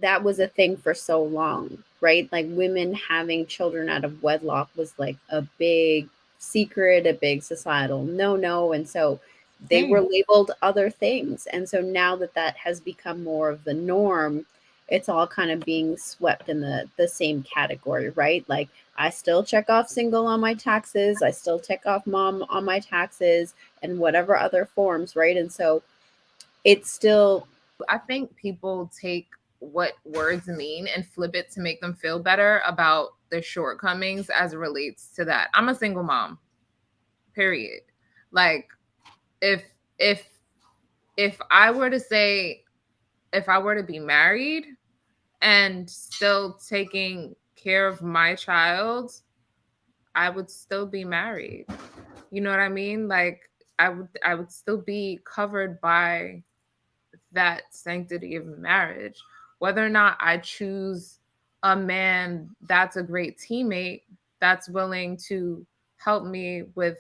that was a thing for so long, right? Like women having children out of wedlock was like a big secret, a big societal no. And so they were Same. labeled other things. And so now that that has become more of the norm, it's all kind of being swept in the same category, right? Like I still check off single on my taxes, I still check off mom on my taxes and whatever other forms, right? And so it's still I think people take what words mean and flip it to make them feel better about their shortcomings as it relates to that. I'm a single mom. Period. Like if if if I were to say if I were to be married and still taking care of my child, I would still be married. You know what I mean? Like I would still be covered by that sanctity of marriage. Whether or not I choose a man that's a great teammate, that's willing to help me with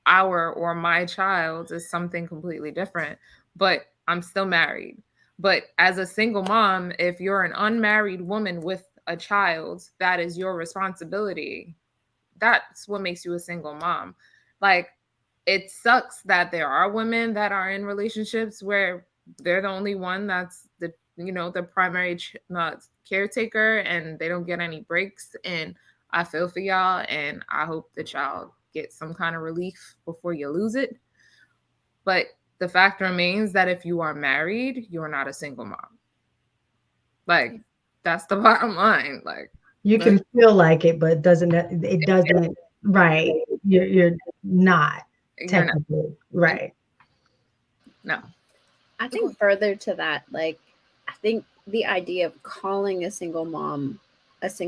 our or my child is something completely different. But I'm still married. But as a single mom, if you're an unmarried woman with a child, that is your responsibility. That's what makes you a single mom. Like, it sucks that there are women that are in relationships where they're the only one that's the primary caretaker, and they don't get any breaks. And I feel for y'all, and I hope that y'all get some kind of relief before you lose it. But the fact remains that if you are married, you're not a single mom. Like, that's the bottom line. Like, You the, can feel like it, but it doesn't, right. You're not you're not. technically, right. No. I think further to that, like, I think the idea of calling a single mom as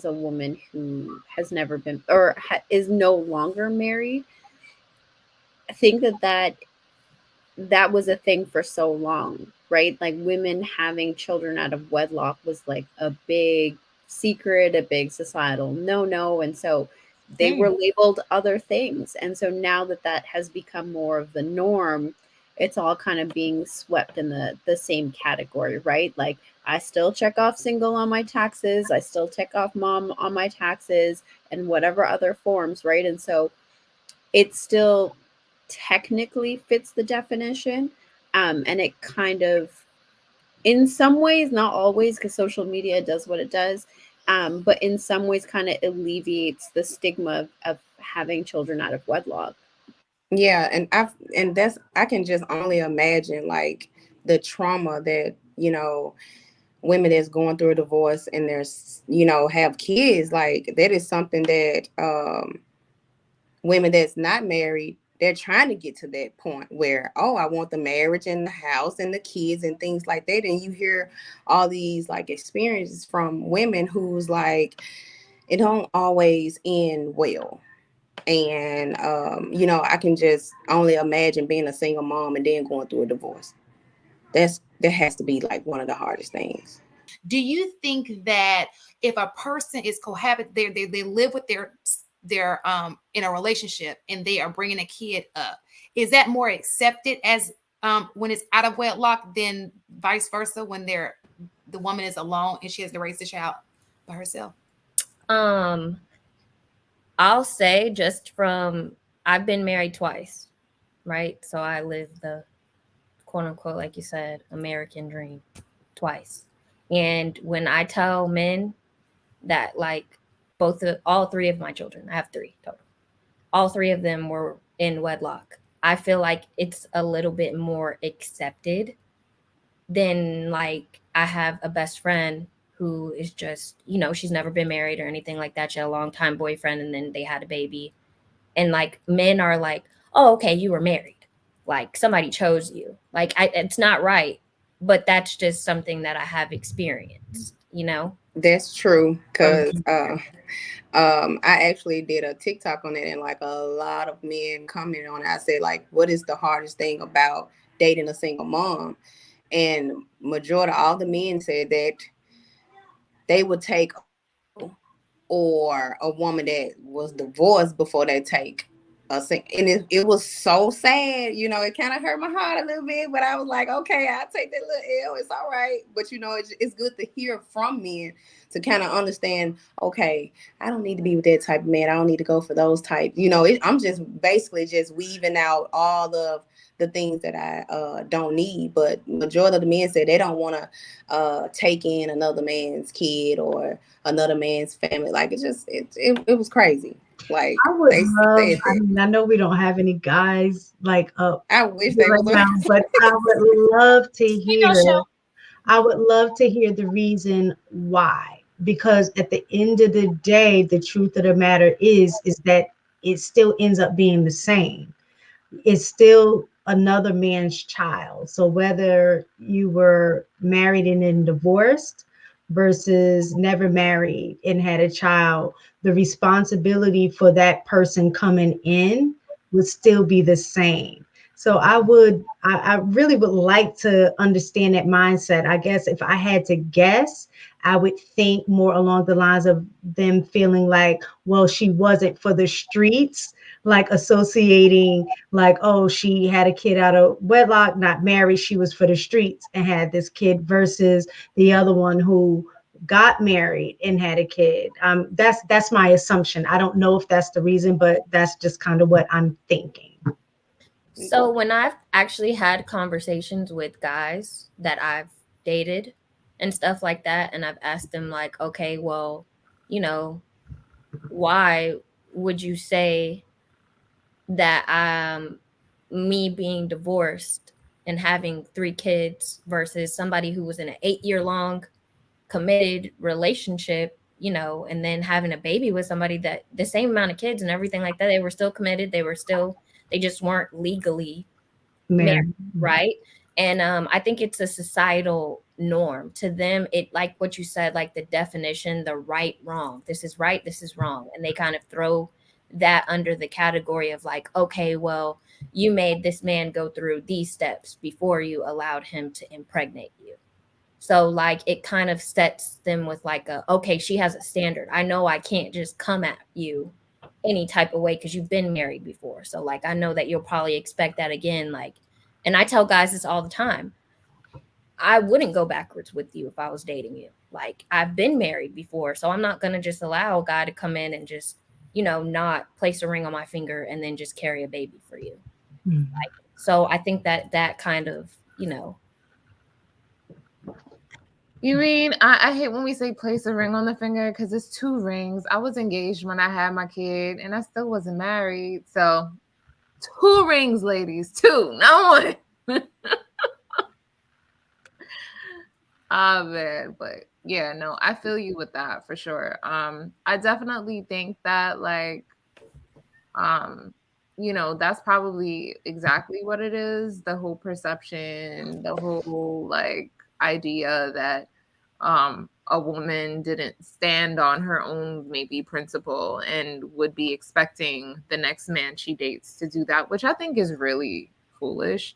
a woman who has never been or is no longer married, I think that was a thing for so long, right? Like women having children out of wedlock was like a big secret, a big societal no. And so they were Same. labeled other things. And so now that that has become more of the norm, it's all kind of being swept in the same category, right? Like I still check off single on my taxes, I still check off mom on my taxes and whatever other forms, right? And so it still technically fits the definition. And it kind of, in some ways, not always, because social media does what it does, but in some ways, kind of alleviates the stigma of having children out of wedlock. Yeah, and that's I can just only imagine like the trauma that, women that's going through a divorce and there's, have kids, like that is something that women that's not married, they're trying to get to that point where, oh, I want the marriage and the house and the kids and things like that. And you hear all these like experiences from women who's like, it don't always end well. And I can just only imagine being a single mom and then going through a divorce. That has to be like one of the hardest things. Do you think that if a person is cohabit, they live with their in a relationship and they are bringing a kid up, is that more accepted as when it's out of wedlock than vice versa when the woman is alone and she has to raise the child by herself? Um, I'll say just from I've been married twice, right? So I live the quote unquote, like you said, American dream twice. And when I tell men that like all three of my children, I have three total, all three of them were in wedlock. I feel like it's a little bit more accepted than like I have a best friend who is just, she's never been married or anything like that. She had a long time boyfriend and then they had a baby. And like men are like, oh, okay, you were married. Like somebody chose you. Like it's not right. But that's just something that I have experienced. That's true, From because I actually did a TikTok on it, and like a lot of men commented on it. I said, like, what is the hardest thing about dating a single mom? And majority all the men said that they would take or a woman that was divorced before they take and it was so sad, you know, it kind of hurt my heart a little bit, but I was like, okay, I'll take that little L, it's all right. But you know, it's good to hear from men to kind of understand, okay, I don't need to be with that type of man, I don't need to go for those type, you know. I'm just basically just weaving out all of the things that I don't need. But majority of the men said they don't want to take in another man's kid or another man's family. Like it was crazy. Like I would they love, said I that. mean, I know we don't have any guys like up I wish here they right was now, on. but I would love to We gonna hear, show. I would love to hear the reason why. Because at the end of the day, the truth of the matter is that it still ends up being the same. It's still another man's child. So whether you were married and then divorced versus never married and had a child, the responsibility for that person coming in would still be the same. So I really would like to understand that mindset. I guess if I had to guess, I would think more along the lines of them feeling like, well, she wasn't for the streets, like associating like, oh, she had a kid out of wedlock, not married, she was for the streets and had this kid, versus the other one who got married and had a kid. That's my assumption. I don't know if that's the reason, but that's just kind of what I'm thinking. So when I've actually had conversations with guys that I've dated and stuff like that, and I've asked them like, okay, well, you know, why would you say that me being divorced and having 3 kids versus somebody who was in an 8-year long committed relationship, you know, and then having a baby with somebody that the same amount of kids and everything like that, they were still committed, they just weren't legally married, Married. right? And I think it's a societal norm to them. It, like what you said, like the definition, the right, wrong, this is right, this is wrong, and they kind of throw that under the category of like, okay, well, you made this man go through these steps before you allowed him to impregnate you. So like it kind of sets them with like a, okay, she has a standard, I know I can't just come at you any type of way because you've been married before. So like I know that you'll probably expect that again. Like, and I tell guys this all the time. I wouldn't go backwards with you if I was dating you. Like I've been married before, so I'm not gonna just allow a guy to come in and just, you know, not place a ring on my finger and then just carry a baby for you. Mhm. Like, so I think that that kind of, you know. You mean I hate when we say place a ring on the finger because it's 2 rings. I was engaged when I had my kid and I still wasn't married. So 2 rings, ladies, 2, not 1. Ah man, but yeah, no, I feel you with that for sure. I definitely think that like um you know, that's probably exactly what it is, the whole perception, the whole like idea that a woman didn't stand on her own maybe principle and would be expecting the next man she dates to do that, which I think is really foolish.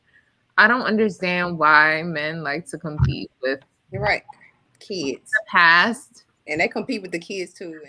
I don't understand why men like to compete with You're right. Kids. the past. And they compete with the kids too.